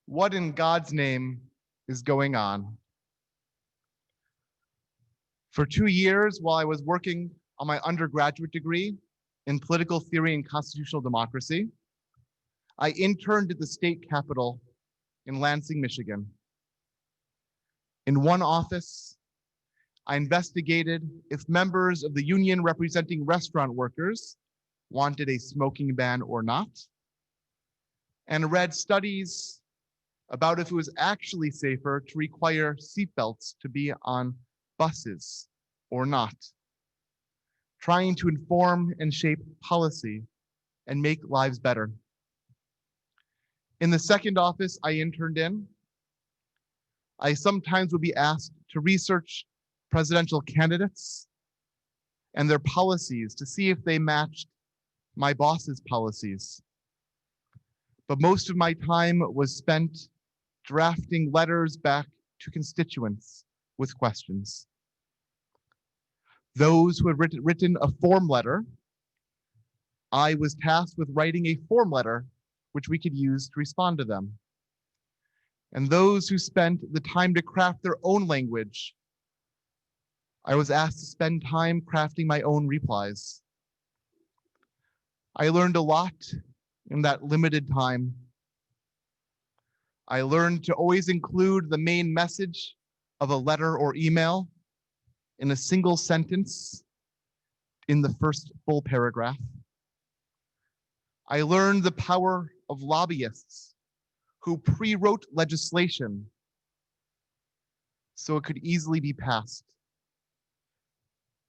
What in God's name is going on? For 2 years, while I was working on my undergraduate degree in political theory and constitutional democracy, I interned at the state capitol in Lansing, Michigan. In one office, I investigated if members of the union representing restaurant workers wanted a smoking ban or not, and read studies about if it was actually safer to require seatbelts to be on buses or not, trying to inform and shape policy and make lives better. In the second office I interned in, I sometimes would be asked to research presidential candidates and their policies to see if they matched my boss's policies. But most of my time was spent drafting letters back to constituents with questions. Those who had written a form letter, I was tasked with writing a form letter which we could use to respond to them. And those who spent the time to craft their own language, I was asked to spend time crafting my own replies. I learned a lot in that limited time. I learned to always include the main message of a letter or email in a single sentence in the first full paragraph. I learned the power of lobbyists who pre-wrote legislation so it could easily be passed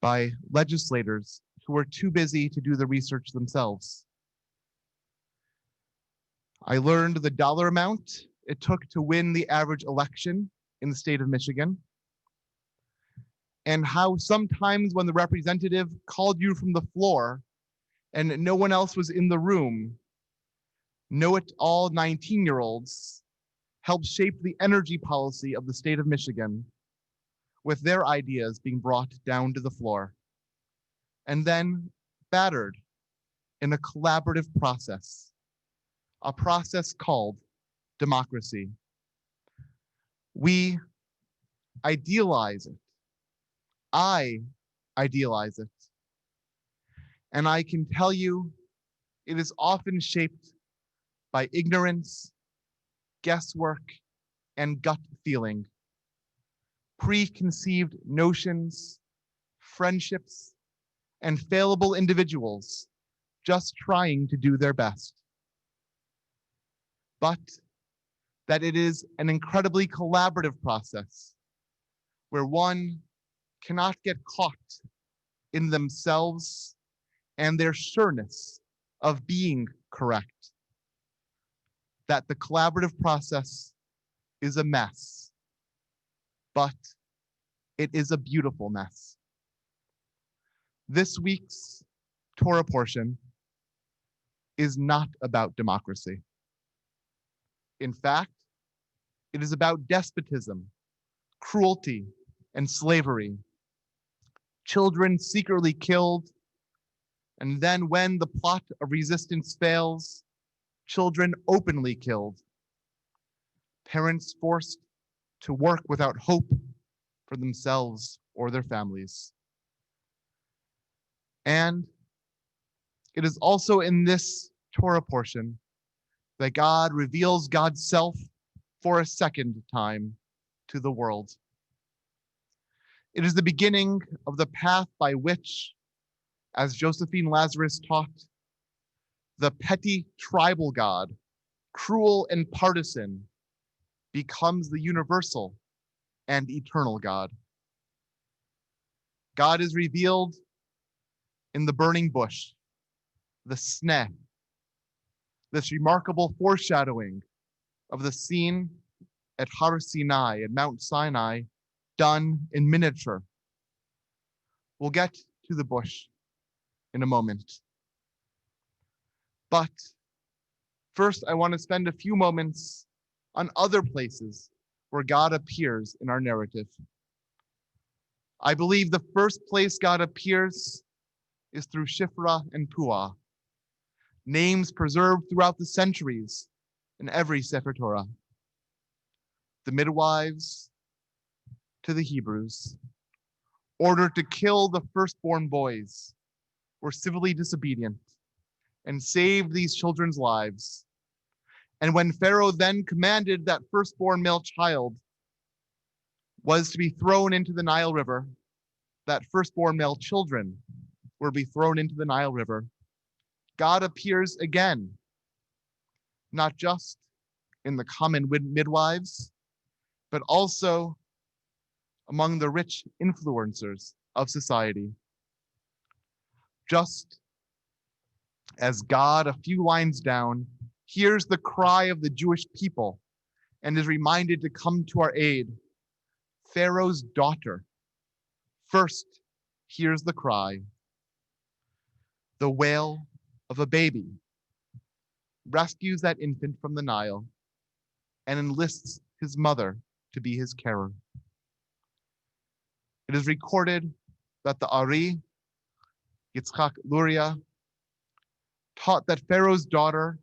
by legislators who were too busy to do the research themselves. I learned the dollar amount it took to win the average election in the state of Michigan, and how sometimes when the representative called you from the floor and no one else was in the room, know-it-all 19-year-olds helped shape the energy policy of the state of Michigan, with their ideas being brought down to the floor and then battered in a collaborative process, a process called democracy. We idealize it. I idealize it. And I can tell you, it is often shaped by ignorance, guesswork, and gut feeling, preconceived notions, friendships, and fallible individuals just trying to do their best. But that it is an incredibly collaborative process where one cannot get caught in themselves and their sureness of being correct. That the collaborative process is a mess, but it is a beautiful mess. This week's Torah portion is not about democracy. In fact, it is about despotism, cruelty, and slavery. Children secretly killed, and then when the plot of resistance fails, children openly killed. Parents forced to work without hope for themselves or their families. And it is also in this Torah portion that God reveals God's self for a second time to the world. It is the beginning of the path by which, as Josephine Lazarus taught, the petty tribal God, cruel and partisan, becomes the universal and eternal God. God is revealed in the burning bush, the sneh, this remarkable foreshadowing of the scene at Har Sinai, at Mount Sinai, done in miniature. We'll get to the bush in a moment. But first, I want to spend a few moments on other places where God appears in our narrative. I believe the first place God appears is through Shifra and Puah, names preserved throughout the centuries in every Sefer Torah. the midwives to the Hebrews, ordered to kill the firstborn boys, were civilly disobedient and saved these children's lives. And when Pharaoh then commanded that firstborn male child was to be thrown into the Nile River, that firstborn male children were to be thrown into the Nile River, God appears again, not just in the common midwives, but also among the rich influencers of society. Just as God, a few lines down, hears the cry of the Jewish people and is reminded to come to our aid, Pharaoh's daughter first hears the cry, the wail of a baby, rescues that infant from the Nile, and enlists his mother to be his carer. It is recorded that the Ari, Yitzchak Luria, taught that Pharaoh's daughter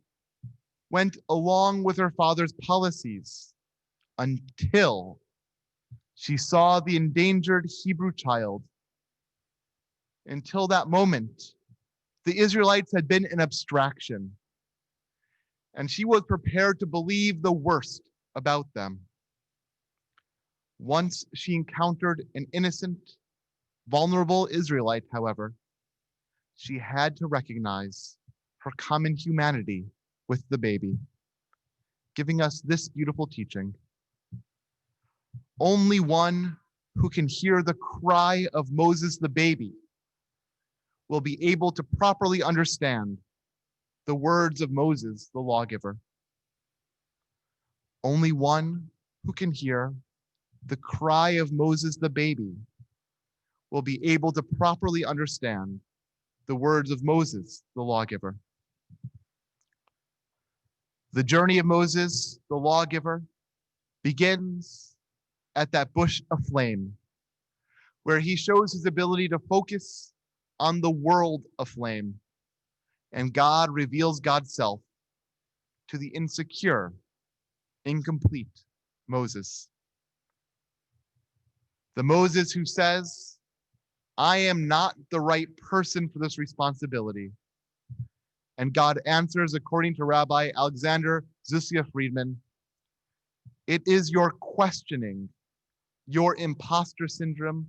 went along with her father's policies until she saw the endangered Hebrew child. Until that moment, the Israelites had been an abstraction, and she was prepared to believe the worst about them. Once she encountered an innocent, vulnerable Israelite, however, she had to recognize her common humanity with the baby, giving us this beautiful teaching. Only one who can hear the cry of Moses the baby will be able to properly understand the words of Moses the lawgiver. Only one who can hear the cry of Moses the baby will be able to properly understand the words of Moses the lawgiver. The journey of Moses the lawgiver begins at that bush aflame, where he shows his ability to focus on the world aflame, and God reveals God's self to the insecure, incomplete Moses. The Moses who says, I am not the right person for this responsibility. And God answers, according to Rabbi Alexander Zusia Friedman, it is your questioning, your imposter syndrome,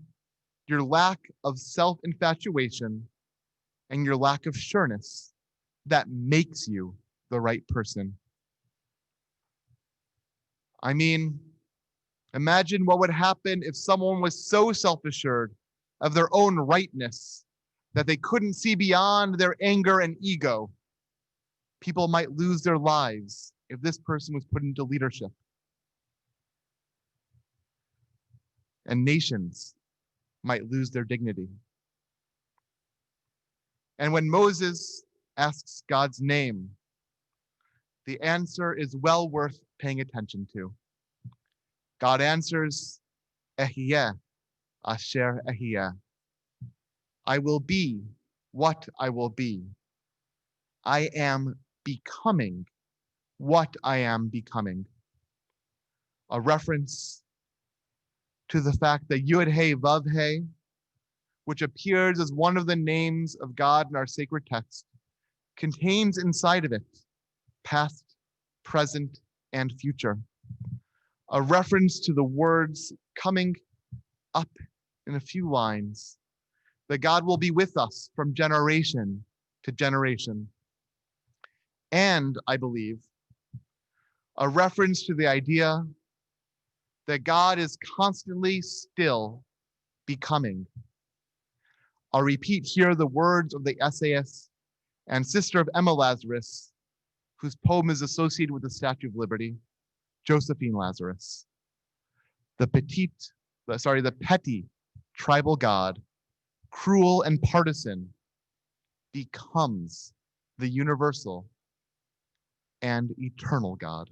your lack of self-infatuation, and your lack of sureness that makes you the right person. I mean, imagine what would happen if someone was so self-assured of their own rightness that they couldn't see beyond their anger and ego. People might lose their lives if this person was put into leadership. And nations might lose their dignity. And when Moses asks God's name, the answer is well worth paying attention to. God answers, Ehyeh, Asher Ehyeh. I will be what I will be. I am becoming what I am becoming. A reference to the fact that Yud Hey Vav Hey, which appears as one of the names of God in our sacred text, contains inside of it past, present, and future. A reference to the words coming up in a few lines, that God will be with us from generation to generation. And I believe a reference to the idea that God is constantly still becoming. I'll repeat here the words of the essayist and sister of Emma Lazarus, whose poem is associated with the Statue of Liberty, Josephine Lazarus. The petty tribal God, cruel and partisan, becomes the universal and eternal God.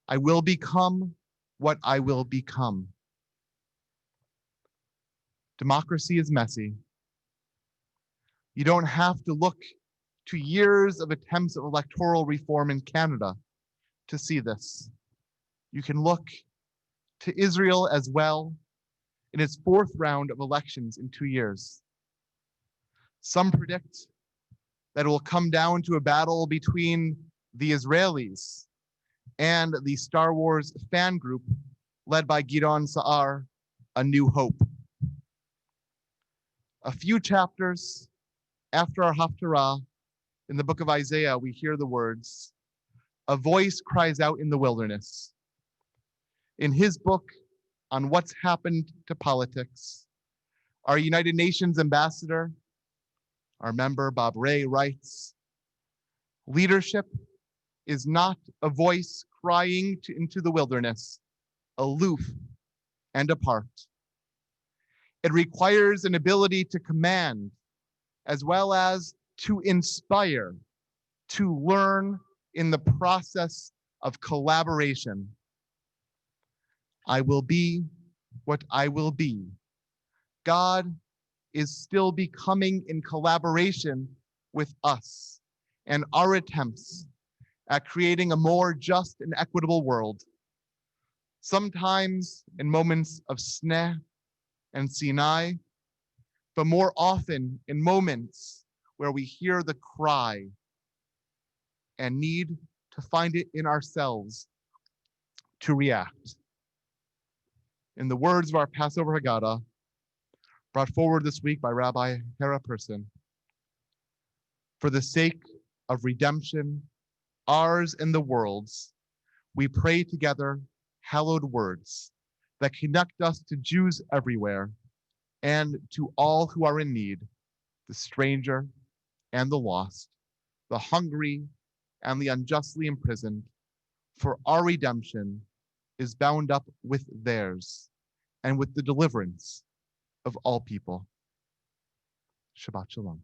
I will become what I will become. Democracy is messy. You don't have to look to years of attempts of electoral reform in Canada to see this. You can look to Israel as well in its fourth round of elections in 2 years. Some predict that it will come down to a battle between the Israelis and the Star Wars fan group led by Gideon Sa'ar, A New Hope. A few chapters after our Haftarah in the book of Isaiah, we hear the words, "A voice cries out in the wilderness." In his book on what's happened to politics, our United Nations ambassador, our member Bob Ray, writes, "Leadership is not a voice crying into the wilderness, aloof and apart. It requires an ability to command as well as to inspire, to learn in the process of collaboration. I will be what I will be. God is still becoming in collaboration with us and our attempts at creating a more just and equitable world. Sometimes in moments of sneh and Sinai, but more often in moments where we hear the cry and need to find it in ourselves to react." In the words of our Passover Haggadah, brought forward this week by Rabbi Helfman, "For the sake of redemption, ours and the world's, we pray together hallowed words that connect us to Jews everywhere and to all who are in need, the stranger and the lost, the hungry and the unjustly imprisoned, for our redemption is bound up with theirs and with the deliverance of all people." Shabbat Shalom.